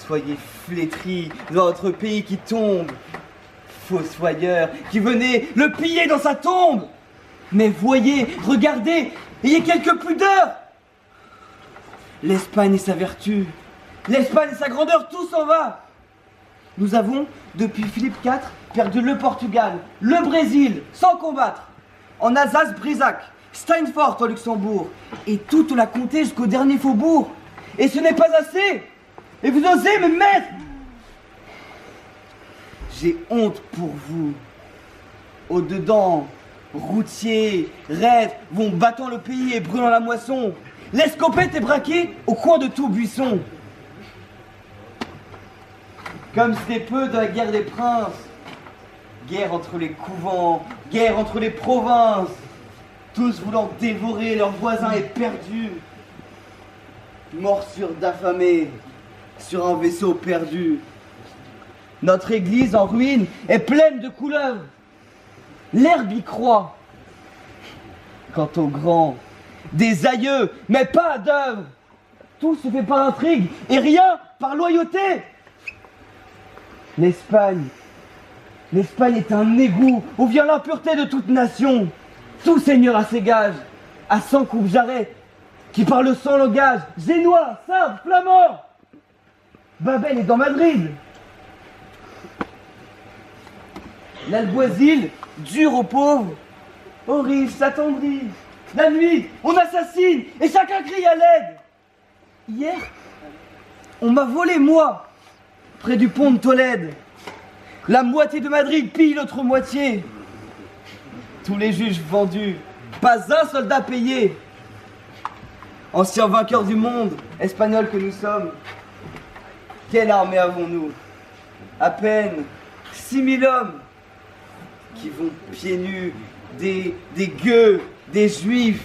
soyez flétris dans votre pays qui tombe. Fossoyeur qui venait le piller dans sa tombe. Mais voyez, regardez, ayez quelques pudeurs. L'Espagne et sa vertu, l'Espagne et sa grandeur, tout s'en va. Nous avons, depuis Philippe IV, perdu le Portugal, le Brésil, sans combattre. En Alsace, Brézac, Steinfort au Luxembourg, et toute la comté jusqu'au dernier faubourg. Et ce n'est pas assez. Et vous osez me mettre. J'ai honte pour vous. Au-dedans, routiers, raids, vont battant le pays et brûlant la moisson. L'escopette est braquée au coin de tout buisson. Comme c'était peu de la guerre des princes. Guerre entre les couvents, guerre entre les provinces. Tous voulant dévorer leurs voisins éperdus. Morsure d'affamés sur un vaisseau perdu. Notre église en ruine est pleine de couleuvres. L'herbe y croît. Quant aux grands, des aïeux, mais pas d'œuvre. Tout se fait par intrigue et rien par loyauté. L'Espagne est un égout où vient l'impureté de toute nation. Tout seigneur a ses gages, à 100 coups j'arrête, qui parle sans langage, génois, sardes, flamands. Babel est dans Madrid. L'alboisille, dure aux pauvres, aux riches s'attendrit. La nuit, on assassine et chacun crie à l'aide. Hier, on m'a volé, moi, près du pont de Tolède. La moitié de Madrid pille l'autre moitié. Tous les juges vendus, pas un soldat payé. Anciens vainqueurs du monde, espagnols que nous sommes, quelle armée avons-nous? À peine 6000 hommes qui vont pieds nus, des gueux, des juifs,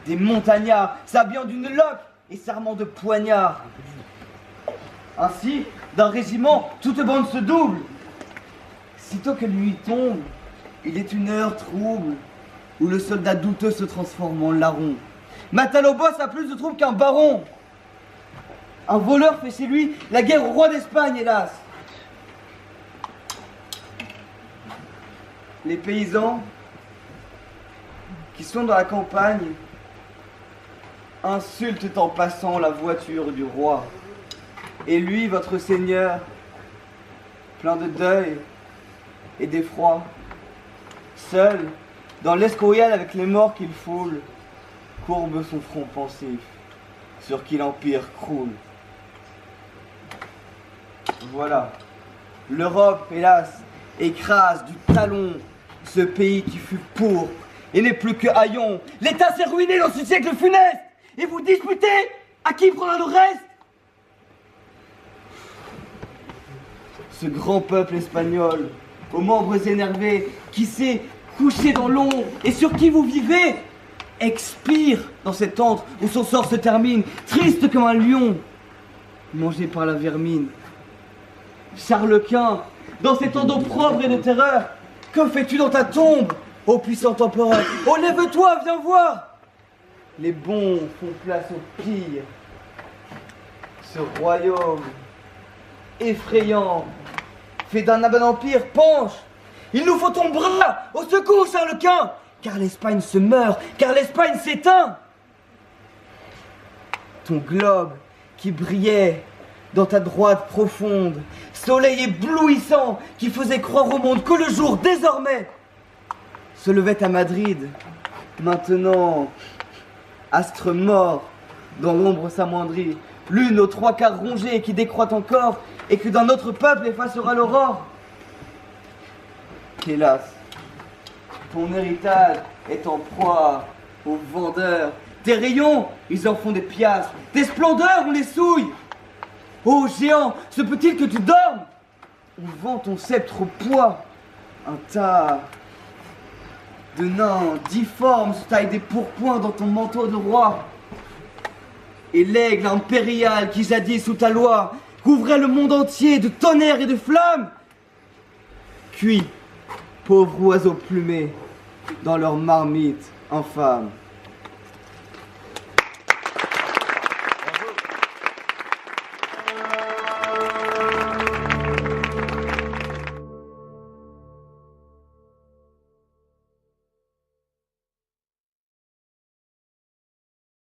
des montagnards, s'habillant d'une loque et s'armant de poignards. Ainsi, d'un régiment, toute bande se double. Sitôt que nuit tombe, il est une heure trouble, où le soldat douteux se transforme en larron. Matalobos a plus de troupes qu'un baron. Un voleur fait chez lui la guerre au roi d'Espagne, hélas. Les paysans qui sont dans la campagne insultent en passant la voiture du roi. Et lui, votre seigneur, plein de deuil et d'effroi, seul, dans l'escorial avec les morts qu'il foule, courbe son front pensif, sur qui l'empire croule. Voilà, l'Europe, hélas, écrase du talon ce pays qui fut pourpre et n'est plus que haillon. L'État s'est ruiné dans ce siècle funeste, et vous disputez à qui prendra le reste. Ce grand peuple espagnol, aux membres énervés, qui s'est couché dans l'ombre et sur qui vous vivez, expire dans cet antre où son sort se termine, triste comme un lion, mangé par la vermine. Charles Quint, dans ces temps d'opprobre et de terreur, que fais-tu dans ta tombe, ô puissant empereur? Oh, lève-toi, viens voir. Les bons font place aux pires. Ce royaume effrayant, fait d'un abat empire, penche. Il nous faut ton bras, au secours, Charles Quint, car l'Espagne se meurt, car l'Espagne s'éteint. Ton globe qui brillait dans ta droite profonde, soleil éblouissant qui faisait croire au monde que le jour désormais se levait à Madrid. Maintenant, astre mort dans l'ombre s'amoindrit, lune aux 3/4 rongée qui décroît encore et que d'un autre peuple effacera l'aurore. Hélas, ton héritage est en proie aux vendeurs. Tes rayons, ils en font des piastres, tes splendeurs, on les souille. Ô géant, se peut-il que tu dormes? On vend ton sceptre au poids. Un tas de nains difformes se taillent des pourpoints dans ton manteau de roi. Et l'aigle impérial qui jadis sous ta loi couvrait le monde entier de tonnerre et de flammes, cuit, pauvre oiseau plumé, dans leur marmite infâme.